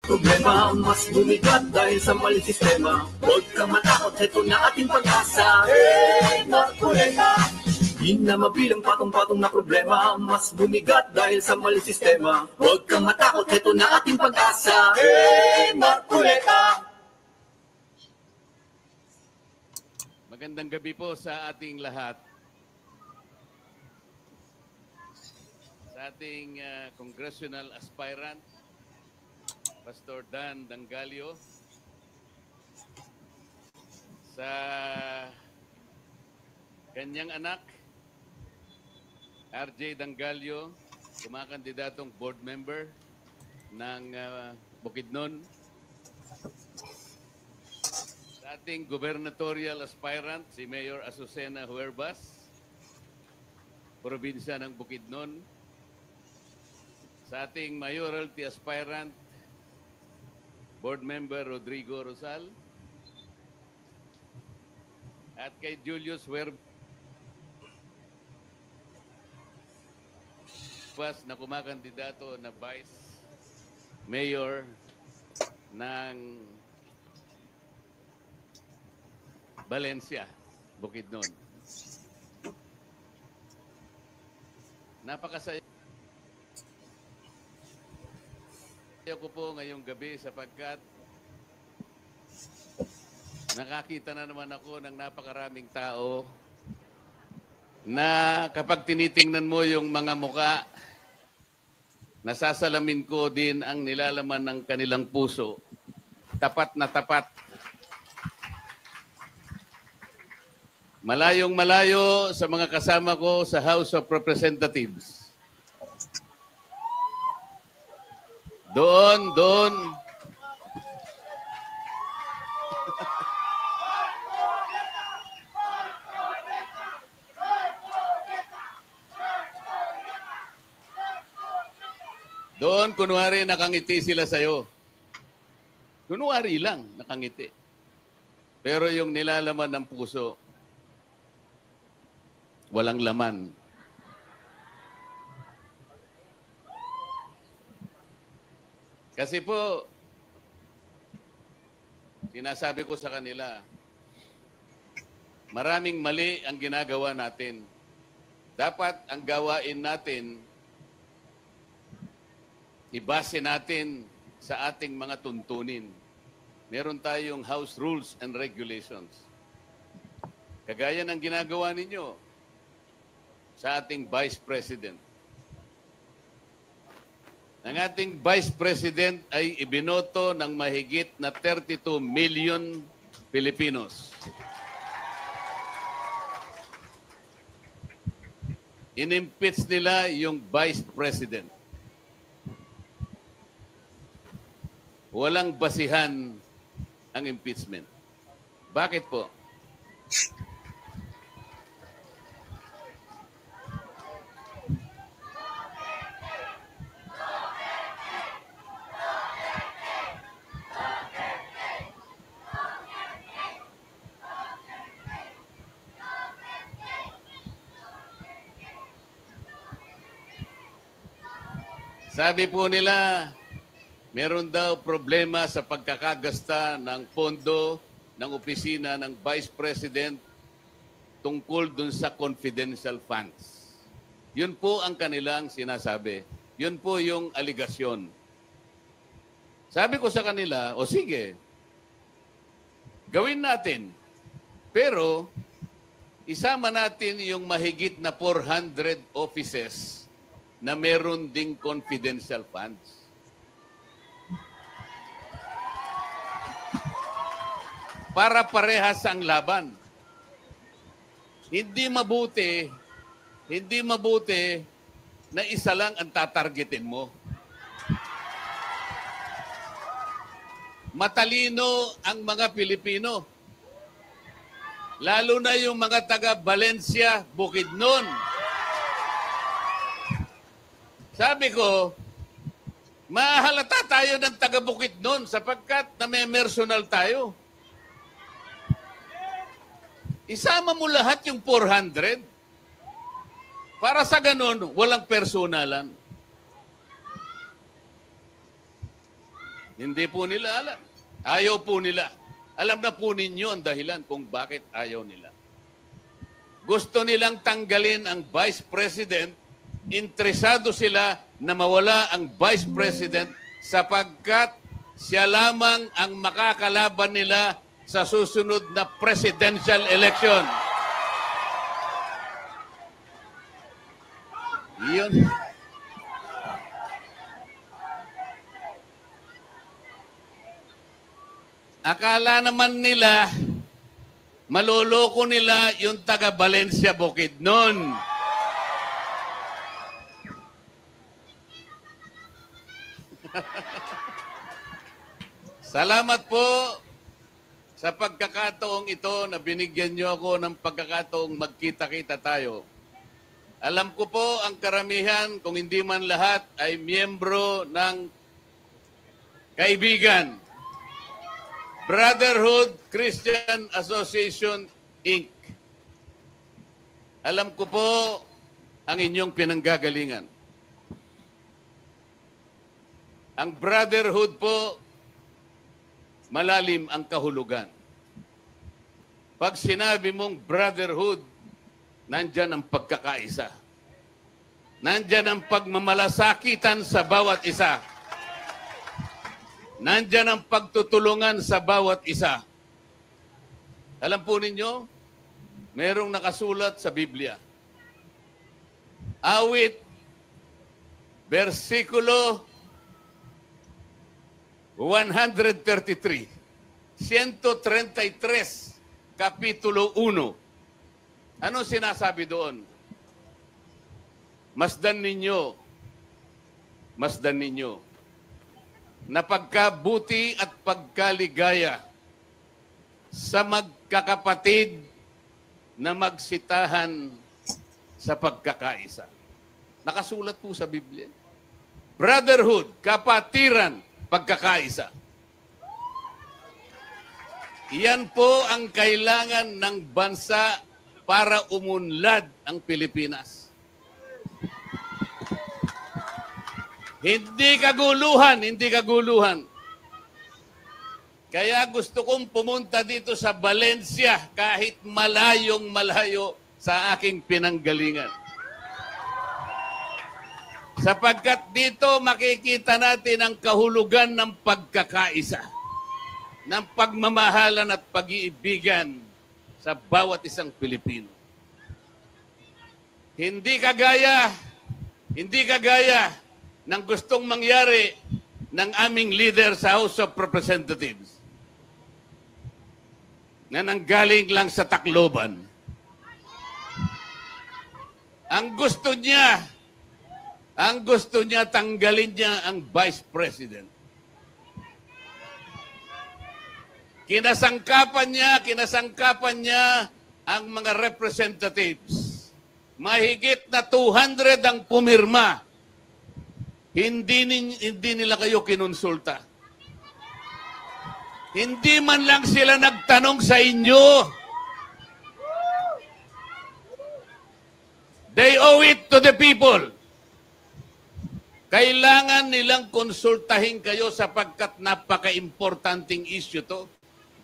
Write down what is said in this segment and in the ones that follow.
Problema mas bumigat dahil sa maling sistema. Huwag kang matakot, heto na ating pag-asa. Hey, Marcoleta! Di na mabilang patong-patong na problema mas bumigat dahil sa maling sistema. Huwag kang matakot, heto na ating pag-asa. Hey, Marcoleta! Magandang gabi po sa ating lahat. Sa ating congressional aspirant, Pastor Dan Dangalio, sa kanyang anak, RJ Dangalio, kumakandidatong board member ng Bukidnon, sa ating gubernatorial aspirant, si Mayor Azucena Huerbas, probinsya ng Bukidnon, sa ating mayoralty aspirant, board member Rodrigo Rosal, at kay Julius Huerbas na kumakandidato na vice mayor ng Valencia, Bukidnon. Napakasaya ko po ngayong gabi sapagkat nakakita na naman ako ng napakaraming tao na kapag tinitingnan mo yung mga muka, nasasalamin ko din ang nilalaman ng kanilang puso. Tapat na tapat. Malayong malayo sa mga kasama ko sa House of Representatives. Doon. Doon, kunwari nakangiti sila sa'yo. Kunwari lang, nakangiti. Pero yung nilalaman ng puso, walang laman. Kasi po, sinasabi ko sa kanila, maraming mali ang ginagawa natin. Dapat ang gawain natin, ibase natin sa ating mga tuntunin. Meron tayong House Rules and Regulations. Kagaya ng ginagawa ninyo sa ating Vice President. Ang ating Vice President ay ibinoto ng mahigit na 32 million Filipinos. In-impeach nila yung Vice President. Walang basihan ang impeachment. Bakit po? Sabi po nila, meron daw problema sa pagkakagasta ng pondo ng opisina ng Vice President tungkol dun sa confidential funds. Yun po ang kanilang sinasabi. Yun po yung aligasyon. Sabi ko sa kanila, o sige, gawin natin. Pero, isama natin yung mahigit na 400 offices na meron ding confidential funds. Para parehas ang laban. Hindi mabuti na isa lang ang tatargetin mo. Matalino ang mga Pilipino. Lalo na yung mga taga Valencia, Bukidnon. Sabi ko, mahalata tayo ng taga Bukidnon sapagkat namemersonal tayo. Isama mo lahat yung 400 para sa ganun, walang personalan. Hindi po nila alam. Ayaw po nila. Alam na po ninyo ang dahilan kung bakit ayaw nila. Gusto nilang tanggalin ang Vice President. Interesado sila na mawala ang Vice President sapagkat siya lamang ang makakalaban nila sa susunod na presidential election. Iyon. Akala naman nila, maloloko nila yung taga Valencia Bukidnon. Salamat po sa pagkakataong ito na binigyan niyo ako ng pagkakataong magkita-kita tayo. Alam ko po ang karamihan, kung hindi man lahat, ay miyembro ng kaibigan. Brotherhood Christian Association, Inc. Alam ko po ang inyong pinanggagalingan. Ang Brotherhood po, malalim ang kahulugan. Pag sinabi mong Brotherhood, nandyan ang pagkakaisa. Nandyan ang pagmamalasakitan sa bawat isa. Nandyan ang pagtutulungan sa bawat isa. Alam po ninyo, merong nakasulat sa Biblia. Awit, versikulo 133, 133, kapitulo 1. Ano sinasabi doon? Masdan ninyo na pagkabuti at pagkaligaya sa magkakapatid na magsitahan sa pagkakaisa. Nakasulat po sa Biblia. Brotherhood, kapatiran, pagkakaisa. Iyan po ang kailangan ng bansa para umunlad ang Pilipinas. Hindi kaguluhan. Kaya gusto kong pumunta dito sa Valencia kahit malayo sa aking pinanggalingan. Sapagkat dito makikita natin ang kahulugan ng pagkakaisa, ng pagmamahalan at pag-iibigan sa bawat isang Pilipino. Hindi kagaya ng gustong mangyari ng aming leader sa House of Representatives na nanggaling lang sa Tacloban. Ang gusto niya tanggalin niya ang Vice President. Kinasangkapan niya ang mga representatives. Mahigit na 200 ang pumirma. Hindi nila kayo kinonsulta. Hindi man lang sila nagtanong sa inyo. They owe it to the people. Kailangan nilang konsultahin kayo sapagkat napaka-importanting issue to.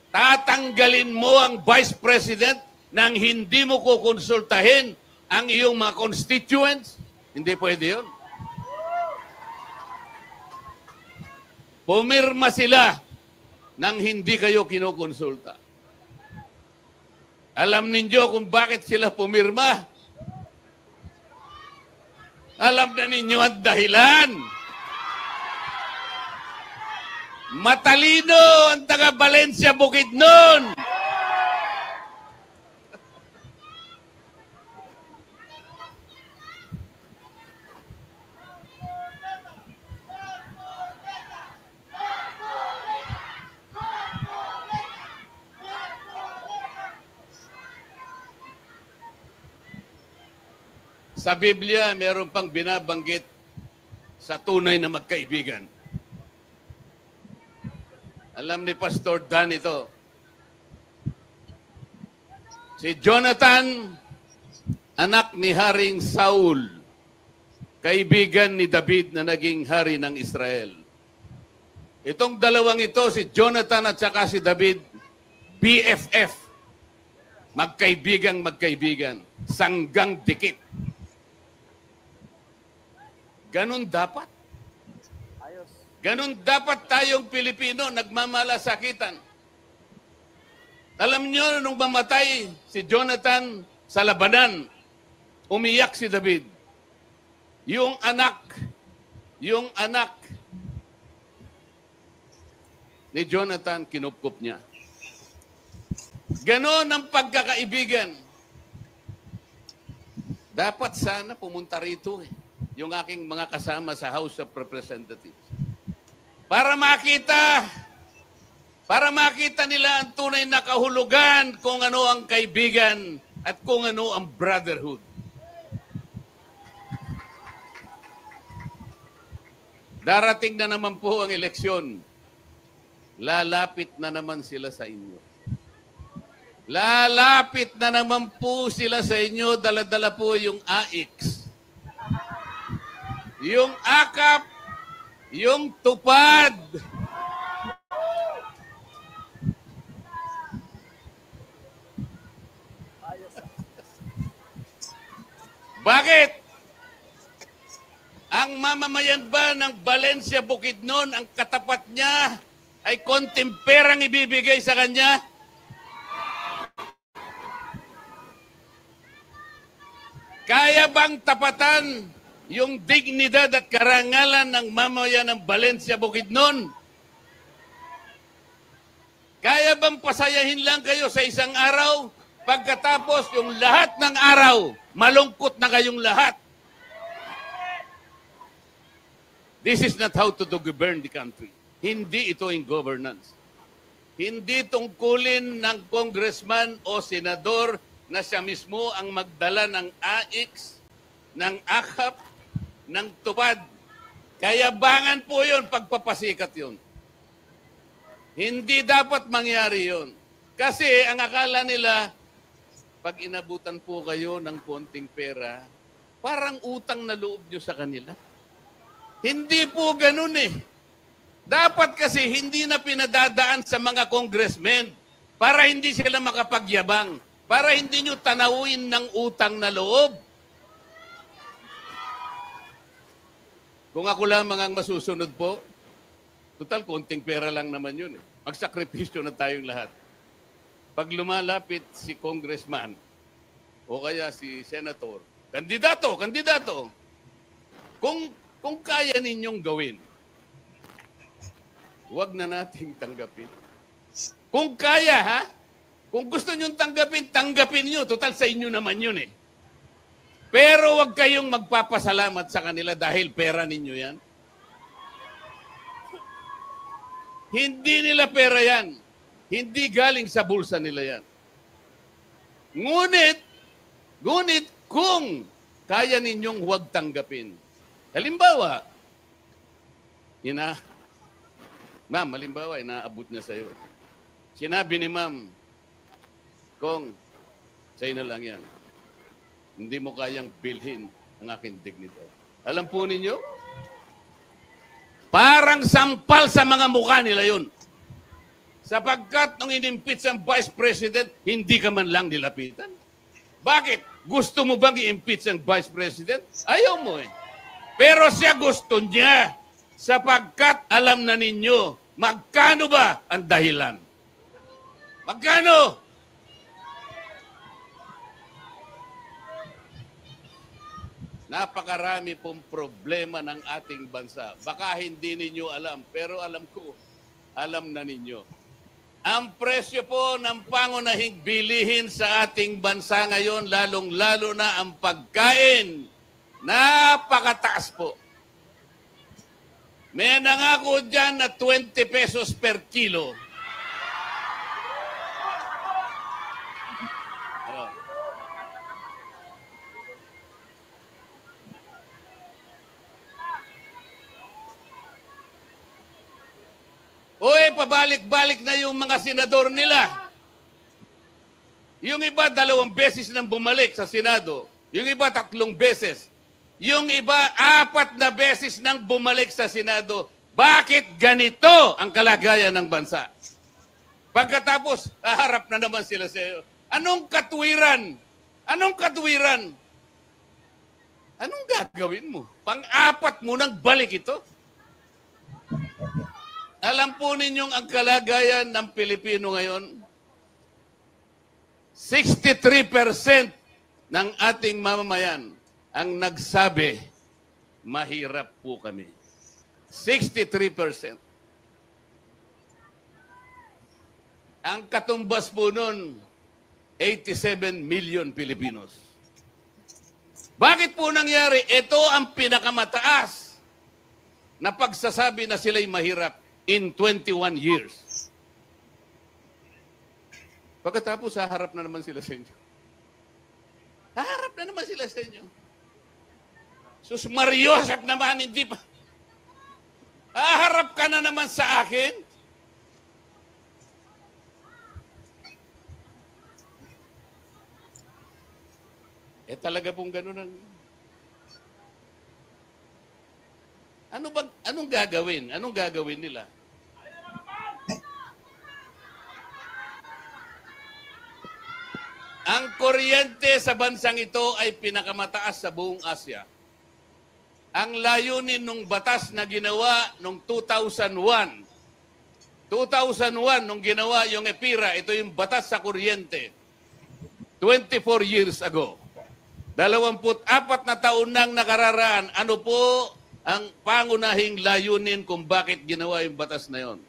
Tatanggalin mo ang Vice President nang hindi mo kukonsultahin ang iyong mga constituents? Hindi pwede yun. Pumirma sila nang hindi kayo kinukonsulta. Alam ninyo kung bakit sila pumirma? Alam na ninyo ang dahilan. Matalino ang taga Valencia Bukidnon. Sa Biblia, meron pang binabanggit sa tunay na magkaibigan. Alam ni Pastor Dan ito. Si Jonathan, anak ni Haring Saul, kaibigan ni David na naging hari ng Israel. Itong dalawang ito, si Jonathan at saka si David, BFF. Magkaibigan. Sanggang dikit. Ganon dapat. Ganon dapat tayong Pilipino nagmamalasakitan. Alam nyo, nung mamatay si Jonathan sa labanan, umiyak si David. Yung anak ni Jonathan, kinupkup niya. Ganon ang pagkakaibigan. Dapat sana pumunta rito yung aking mga kasama sa House of Representatives. Para makita nila ang tunay na kahulugan kung ano ang kaibigan at kung ano ang brotherhood. Darating na naman po ang eleksyon. Lalapit na naman sila sa inyo. Lalapit na naman po sila sa inyo. Dala-dala po yung AX. Yung AKAP. Yung tupad. Bakit? Ang mamamayan ba ng Valencia Bukidnon, ang katapat niya ay konting perang ibibigay sa kanya? Kaya bang tapatan yung dignidad at karangalan ng mamamayan ng Valencia Bukidnon? Kaya bang pasayahin lang kayo sa isang araw? Pagkatapos yung lahat ng araw, malungkot na kayong lahat. This is not how to govern the country. Hindi ito in governance. Hindi tungkulin ng congressman o senador na siya mismo ang magdala ng AX, ng AKAP, ng tupad. Kayabangan po yun, pagpapasikat yun. Hindi dapat mangyari yun. Kasi ang akala nila, pag inabutan po kayo ng konting pera, parang utang na loob nyo sa kanila. Hindi po ganun eh. Dapat kasi hindi na pinadadaan sa mga congressmen para hindi sila makapagyabang, para hindi nyo tanawin ng utang na loob. Kung ako lamang ang masusunod po, total konting pera lang naman yun eh. Magsakripisyo na tayong lahat. Pag lumalapit si congressman o kaya si senator, kandidato, kung kaya ninyong gawin, huwag na nating tanggapin. Kung kaya, ha? Kung gusto nyong tanggapin nyo. Total sa inyo naman yun eh. Pero huwag kayong magpapasalamat sa kanila dahil pera ninyo yan. Hindi nila pera yan. Hindi galing sa bulsa nila yan. Ngunit kung kaya ninyong huwag tanggapin. Halimbawa, ma'am, halimbawa, inaabot niya sa'yo. Sinabi ni ma'am, Kong, sa'yo na lang yan. Hindi mo kayang bilhin ang aking dignidad. Alam po ninyo, parang sampal sa mga mukha nila yun. Sapagkat nung in-impeach ang Vice President, hindi ka man lang nilapitan. Bakit? Gusto mo bang i-impeach ang Vice President? Ayaw mo eh. Pero siya gusto niya sapagkat alam na ninyo magkano ba ang dahilan. Magkano? Napakarami pong problema ng ating bansa. Baka hindi ninyo alam, pero alam ko, alam na ninyo. Ang presyo po ng pangunahing bilihin sa ating bansa ngayon, lalong-lalo na ang pagkain, napakataas po. May nangako dyan na 20 pesos per kilo. Uy, pabalik-balik na yung mga senador nila. Yung iba, 2 beses nang bumalik sa Senado. Yung iba, 3 beses. Yung iba, 4 na beses nang bumalik sa Senado. Bakit ganito ang kalagayan ng bansa? Pagkatapos, haharap na naman sila sa iyo. Anong katwiran? Anong katwiran? Anong gagawin mo? Pang-apat mo nang balik ito? Alam po ninyong ang kalagayan ng Pilipino ngayon? 63% ng ating mamamayan ang nagsabi, mahirap po kami. 63%. Ang katumbas po nun, 87 million Pilipinos. Bakit po nangyari? Ito ang pinakamataas na pagsasabi na sila'y mahirap in 21 years. Pagkatapos, haharap na naman sila sa inyo. Haharap na naman sila sa inyo. Sus Mariosep naman, hindi pa. Haharap ka na naman sa akin. Talaga pong ganun ang... Anong gagawin? Anong gagawin nila? Ang kuryente sa bansang ito ay pinakamataas sa buong Asya. Ang layunin ng batas na ginawa noong 2001. 2001, nung ginawa yung EPIRA, ito yung batas sa kuryente. 24 years ago. 24 na taon nang nakararaan, ano po ang pangunahing layunin kung bakit ginawa yung batas na yon?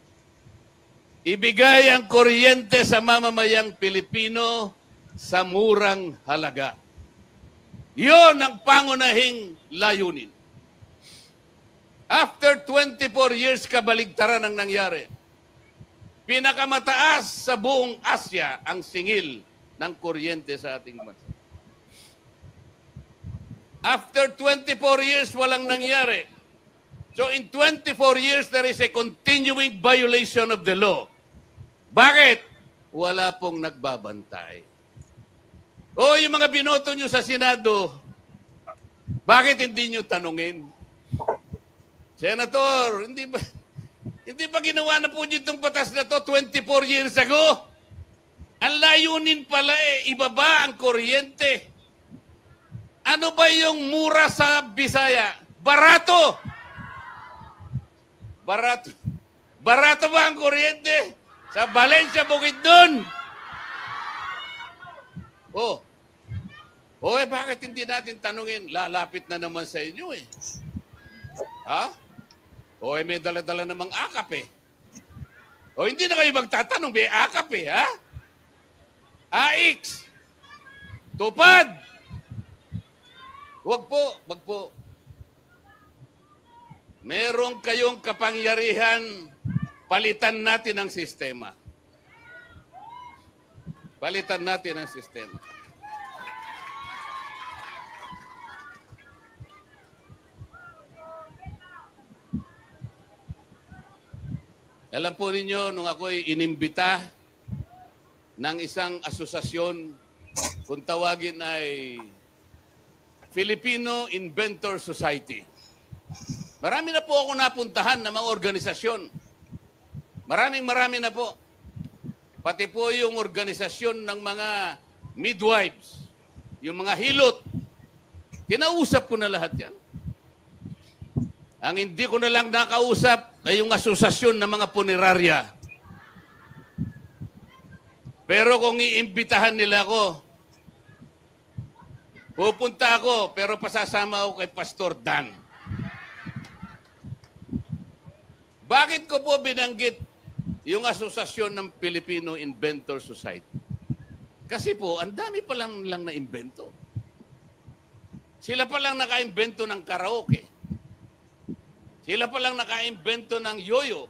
Ibigay ang kuryente sa mamamayang Pilipino sa murang halaga. Yon ang pangunahing layunin. After 24 years, kabaligtaran ang nangyari. Pinakamataas sa buong Asya ang singil ng kuryente sa ating bansa. After 24 years, walang nangyari. So in 24 years, there is a continuing violation of the law. Bakit? Wala pong nagbabantay. O yung mga binoto nyo sa Senado, bakit hindi nyo tanungin? Senator, hindi ba ginawa na po itong batas na to 24 years ago? Ang layunin pala ibaba ang kuryente. Ano ba yung mura sa Bisaya? Barato! Barato. Barato ba ang kuryente? Sa Valencia, Bukidnon? Bakit hindi natin tanungin? Lalapit na naman sa inyo eh. Ha? May dala-dala namang akap eh. Hindi na kayo magtatanong, may akap eh, ha? AX. Tupad. Wag po. Meron kayong kapangyarihan, palitan natin ang sistema. Palitan natin ang sistema. Alam po ninyo, nung ako'y inimbita ng isang asosasyon, kung tawagin ay Filipino Inventor Society. Marami na po ako napuntahan ng mga organisasyon. Marami na po. Pati po yung organisasyon ng mga midwives, yung mga hilot. Kinausap ko na lahat yan. Ang hindi ko na lang nakausap ay yung asosasyon ng mga punerarya. Pero kung iimbitahan nila ako, pupunta ako, pero pasasama ako kay Pastor Dan. Bakit ko po binanggit yung asosasyon ng Filipino Inventor Society? Kasi po, ang dami pa lang na-invento. Sila pa lang naka-invento ng karaoke. Sila pa lang naka-invento ng yoyo.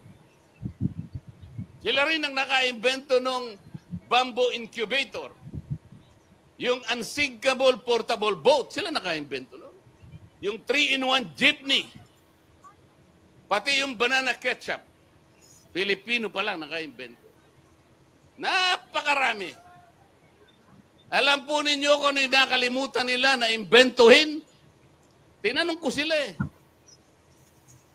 Sila rin ang naka-invento ng bamboo incubator. Yung unsinkable portable boat, sila naka-invento nun. Yung 3-in-1 jeepney. Pati yung banana ketchup. Pilipino pa lang naka-invento. Napakarami. Alam po ninyo kung ano yung nakalimutan nila na imbentuhin? Tinanong ko sila eh.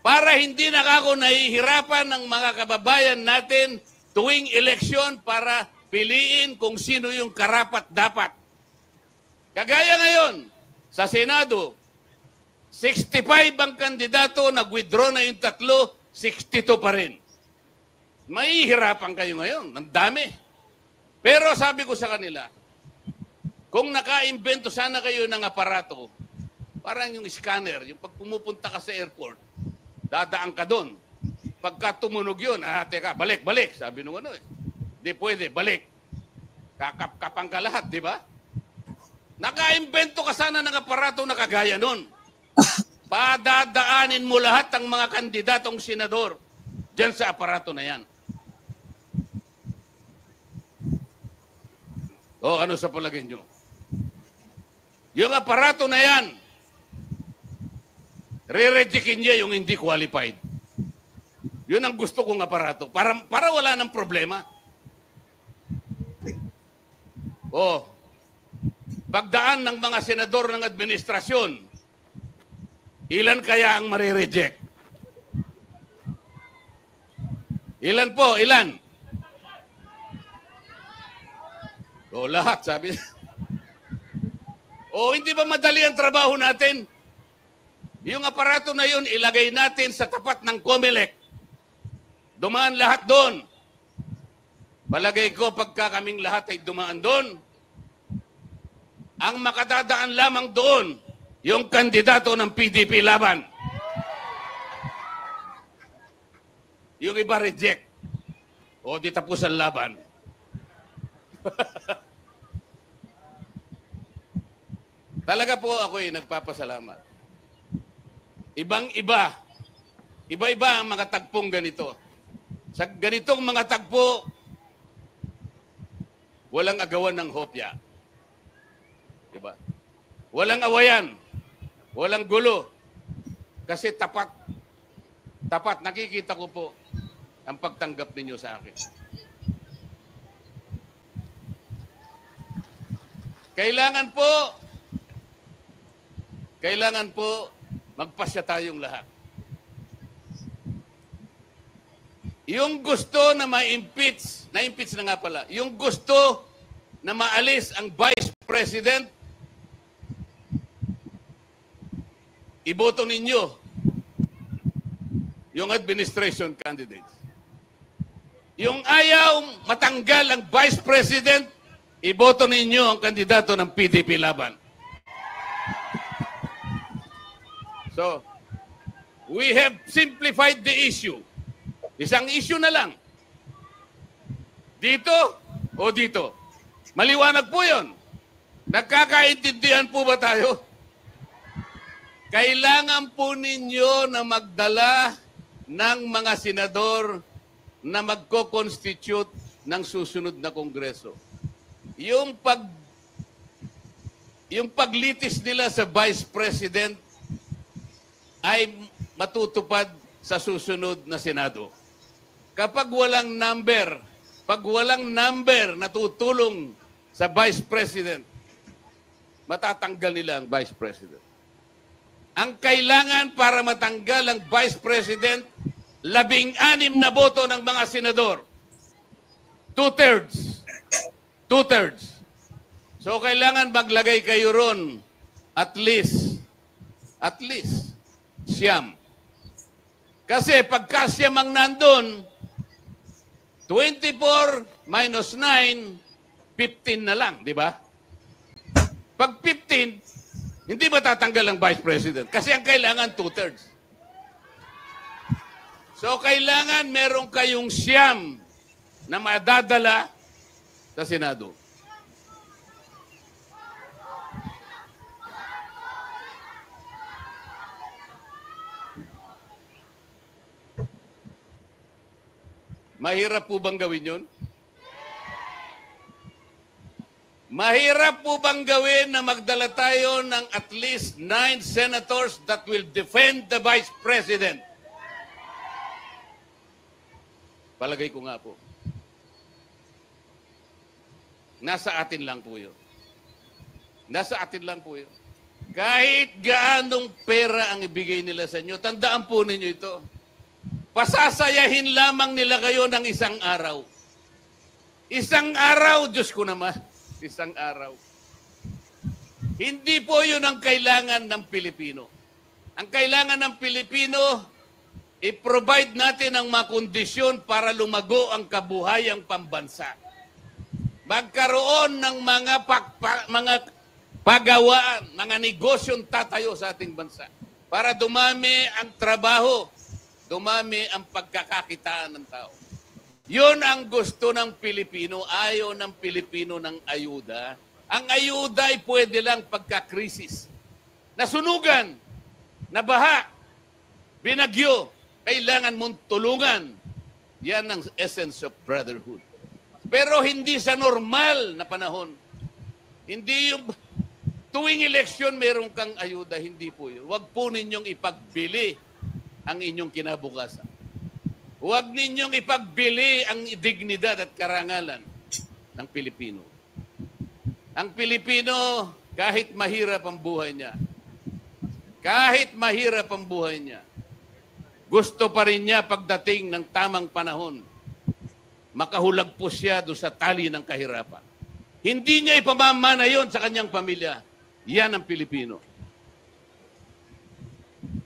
para hindi na ako nahihirapan ng mga kababayan natin tuwing eleksyon para piliin kung sino yung karapat-dapat. Kagaya ngayon, sa Senado, 65 ang kandidato, nag-withdraw na yung 3, 62 pa rin. Mahihirapan kayo ngayon, ang dami. Pero sabi ko sa kanila, kung naka-invento sana kayo ng aparato, parang yung scanner, yung pag pumupunta ka sa airport, dadaan ka doon. Pagka tumunog yun, teka, balik, sabi nung ano eh. Di pwede, balik. Kakapkapang ka lahat, di ba? Naka-invento ka sana ng aparato na kagaya nun. Padadaanin mo lahat ang mga kandidatong senador dyan sa aparato na yan. O ano sa palagay nyo? Yung aparato na yan, re-rejectin niya yung hindi qualified. Yun ang gusto kong aparato. Para wala ng problema. O, pagdaan ng mga senador ng administrasyon, ilan kaya ang marireject? Ilan po? Ilan? O, lahat, sabi. O, hindi ba madali ang trabaho natin? Yung aparato na yun, ilagay natin sa tapat ng COMELEC. Dumaan lahat doon. Palagay ko, pagka kaming lahat ay dumaan doon, ang makadadaan lamang doon, yung kandidato ng PDP laban. Yung iba reject. O, di tapos ang laban. Talaga po ako'y nagpapasalamat. Ibang-iba. Iba-iba ang mga tagpong ganito. Sa ganitong mga tagpo, walang agawan ng hopya. Diba? Walang awayan. Walang gulo. Kasi tapat. Tapat. Nakikita ko po ang pagtanggap ninyo sa akin. Kailangan po magpasya tayong lahat. Yung gusto na ma-impeach na nga pala, yung gusto na maalis ang Vice President, iboto ninyo yung administration candidates. Yung ayaw matanggal ang Vice President, iboto ninyo ang kandidato ng PDP laban. So, we have simplified the issue. Isang issue na lang. Dito o dito. Maliwanag po yun. Nagkakaintindihan po ba tayo? Kailangan po ninyo na magdala ng mga senador na magko-constitute ng susunod na kongreso. Yung paglitis nila sa Vice President ay matutupad sa susunod na Senado. Kapag walang number na tutulong sa Vice President, matatanggal nila ang Vice President. Ang kailangan para matanggal ang Vice President, 16 na boto ng mga senador. 2/3. 2/3. So kailangan maglagay kayo ron at least siyam. Kasi pagka siyam ang nandun, 24 minus 9, 15 na lang, di ba? Pag 15, hindi matatanggal ang Vice President kasi ang kailangan 2/3. So kailangan meron kayong siyam na madadala sa Senado. Mahirap po bang gawin yun? Mahirap po bang gawin na magdala tayo ng at least 9 senators that will defend the Vice President? Palagay ko nga po. Nasa atin lang po yun. Nasa atin lang po yun. kahit gaanong pera ang ibigay nila sa inyo, tandaan po ninyo ito. Pasasayahin lamang nila kayo ng isang araw. Isang araw, Diyos ko naman, isang araw. Hindi po yun ang kailangan ng Pilipino. Ang kailangan ng Pilipino, i-provide natin ang mga kondisyon para lumago ang kabuhayang pambansa. Magkaroon ng mga pagawaan, mga negosyong tatayo sa ating bansa. Para dumami ang trabaho, dumami ang pagkakakitaan ng tao. Yun ang gusto ng Pilipino. Ayaw ng Pilipino ng ayuda. Ang ayuda ay pwede lang pagka-krisis. Nasunugan, nabaha, binagyo, kailangan mong tulungan. Yan ang essence of brotherhood. Pero hindi sa normal na panahon. Hindi yung tuwing eleksyon meron kang ayuda, hindi po yun. Huwag po ninyong ipagbili ang inyong kinabukasan. Huwag ninyong ipagbili ang dignidad at karangalan ng Pilipino. Ang Pilipino, kahit mahirap ang buhay niya, gusto pa rin niya pagdating ng tamang panahon, makahulagpos siya doon sa tali ng kahirapan. Hindi niya ipamamana yon sa kanyang pamilya. Yan ang Pilipino.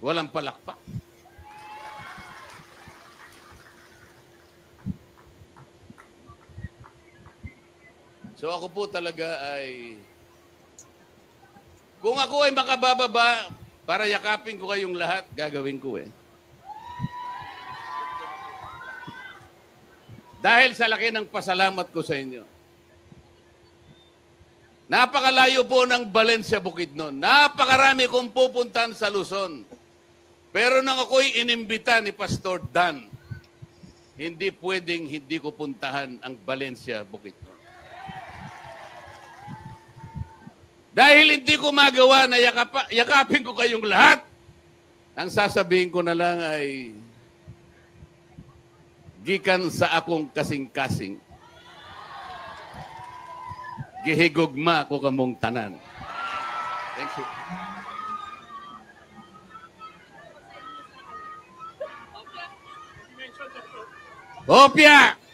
Walang palakpak. So ako po talaga ay, kung ako ay makabababa para yakapin ko kayong lahat, gagawin ko eh. Dahil sa laki ng pasalamat ko sa inyo. Napakalayo po ng Valencia, Bukidnon. Napakarami kong pupuntahan sa Luzon. Pero nang ako'y inimbita ni Pastor Dan, hindi pwedeng hindi ko puntahan ang Valencia, Bukidnon. Dahil hindi ko magawa na yakapin ko kayong lahat, ang sasabihin ko na lang ay, gikan sa akong kasing-kasing, gihigugma ko kamong tanan. Thank you. Opya!